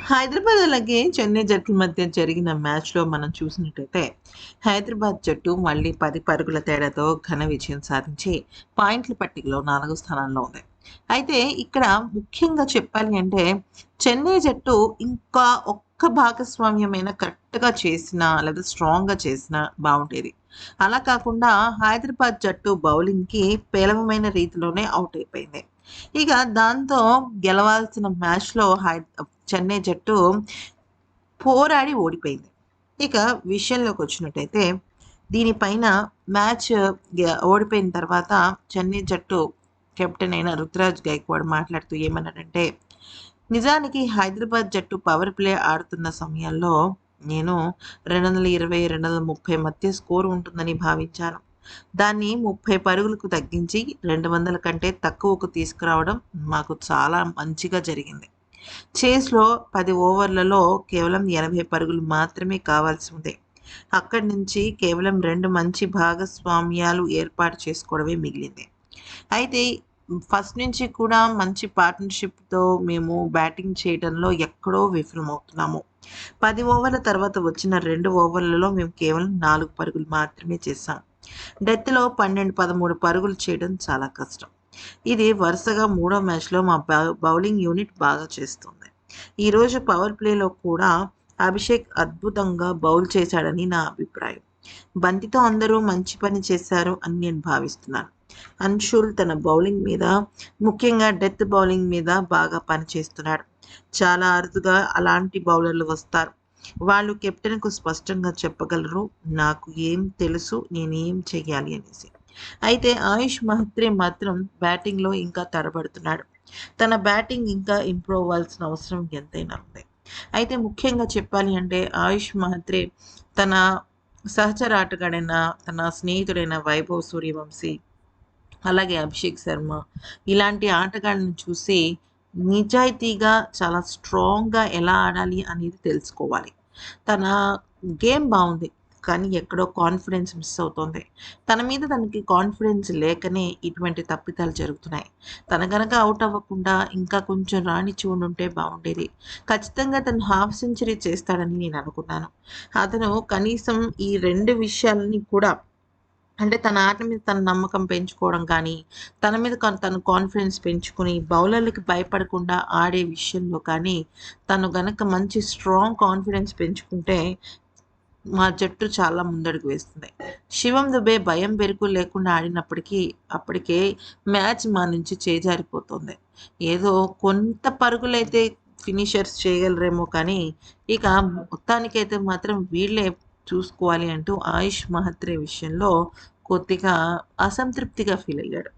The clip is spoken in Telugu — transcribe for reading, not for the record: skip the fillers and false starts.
హైదరాబాద్ అలాగే చెన్నై జట్ల మధ్య జరిగిన మ్యాచ్‌లో మనం చూసినట్టయితే, హైదరాబాద్ జట్టు మళ్ళీ 10 పరుగుల తేడాతో ఘన విజయం సాధించి పాయింట్ల పట్టికలో 4 స్థానంలో ఉంది. అయితే ఇక్కడ ముఖ్యంగా చెప్పాలి అంటే, చెన్నై జట్టు ఇంకా ఒక్క భాగస్వామ్యమైన కరెక్ట్‌గా చేసినా లేదా స్ట్రాంగ్‌గా చేసినా బావుండేది. అలా కాకుండా హైదరాబాద్ జట్టు బౌలింగ్‌కి పేలవమైన రీతిలోనే ఔట్ అయిపోయింది. ఇక దాంతో గెలవాల్సిన మ్యాచ్‌లో చెన్నై జట్టు పోరాడి ఓడిపోయింది. ఇక విషయంలోకొచ్చినట్టయితే దీనిపైన మ్యాచ్ ఓడిపోయిన తర్వాత చెన్నై జట్టు కెప్టెన్ అయిన రుతురాజ్ గైక్వాడ్ మాట్లాడుతూ ఏమన్నాడంటే, నిజానికి హైదరాబాద్ జట్టు పవర్ ప్లే ఆడుతున్న సమయంలో నేను 220, 230 మధ్య స్కోర్ ఉంటుందని భావించాను. దాన్ని 30 పరుగులకు తగ్గించి 200 కంటే తక్కువకు తీసుకురావడం మాకు చాలా మంచిగా జరిగింది. చేస్‌లో 10 ఓవర్లలో కేవలం 80 పరుగులు మాత్రమే కావాల్సి ఉంది. అక్కడి నుంచి కేవలం 2 మంచి భాగస్వామ్యాలు ఏర్పాటు చేసుకోవడమే మిగిలింది. అయితే ఫస్ట్ నుంచి కూడా మంచి పార్ట్నర్‌షిప్‌తో మేము బ్యాటింగ్ చేయడంలో ఎక్కడో విఫలమవుతున్నాము. 10 ఓవర్ల తర్వాత వచ్చిన 2 ఓవర్లలో మేము కేవలం 4 పరుగులు మాత్రమే చేశాం. డెత్‌లో 12, 13 పరుగులు చేయడం చాలా కష్టం. ఇది వరుసగా మూడో మ్యాచ్‌లో మా బౌలింగ్ యూనిట్ బాగా చేస్తుంది. ఈరోజు పవర్ ప్లేలో కూడా అభిషేక్ అద్భుతంగా బౌల్ చేశాడని నా అభిప్రాయం. బంతితో అందరూ మంచి పని చేశారు అని నేను భావిస్తున్నాను. అన్షుల్ తన బౌలింగ్ మీద, ముఖ్యంగా డెత్ బౌలింగ్ మీద బాగా పనిచేస్తున్నాడు. చాలా అరుదుగా అలాంటి బౌలర్లు వస్తారు. వాళ్ళు కెప్టెన్‌కు స్పష్టంగా చెప్పగలరు, నాకు ఏం తెలుసు, నేనేం చెయ్యాలి అనేసి. అయితే ఆయుష్ మహత్రే మాత్రం బ్యాటింగ్‌లో ఇంకా తడబడుతున్నాడు. తన బ్యాటింగ్ ఇంకా ఇంప్రూవ్ అవ్వాల్సిన అవసరం ఎంతైనా ఉంది. అయితే ముఖ్యంగా చెప్పాలి అంటే ఆయుష్ మహత్రే తన సహచర ఆటగాడైన తన స్నేహితుడైన వైభవ్ సూర్యవంశీ, అలాగే అభిషేక్ శర్మ ఇలాంటి ఆటగాళ్ళని చూసి నిజాయితీగా చాలా స్ట్రాంగ్‌గా ఎలా ఆడాలి అనేది తెలుసుకోవాలి. తన గేమ్ బావుంది. కానీ ఎక్కడో కాన్ఫిడెన్స్ మిస్ అవుతోంది. తన మీద తనకి కాన్ఫిడెన్స్ లేకనే ఇటువంటి తప్పిదాలు జరుగుతున్నాయి. తను గనక ఔట్ అవ్వకుండా ఇంకా కొంచెం రానిచ్చి ఉండుంటే బావుండేది. ఖచ్చితంగా తను హాఫ్ సెంచరీ చేస్తాడని నేను అనుకున్నాను. అతను కనీసం ఈ 2 విషయాలని కూడా, అంటే తన ఆట మీద తన నమ్మకం పెంచుకోవడం కానీ, తన మీద తను కాన్ఫిడెన్స్ పెంచుకొని బౌలర్‌లకి భయపడకుండా ఆడే విషయంలో కానీ, తను గనక మంచి స్ట్రాంగ్ కాన్ఫిడెన్స్ పెంచుకుంటే మా జట్టు చాలా ముందడుగు వేస్తుంది. శివం దుబే భయం, బెరుకు లేకుండా ఆడినప్పటికీ అప్పటికే మ్యాచ్ మా నుంచి చేజారిపోతుంది. ఏదో కొంత పరుగులైతే ఫినిషర్స్ చేయగలరేమో కానీ, ఇక మొత్తానికైతే మాత్రం వీళ్ళే చూసుకోవాలి అంటూ ఆయుష్ మహత్రే విషయంలో కొద్దిగా అసంతృప్తిగా ఫీల్ అయ్యాడు.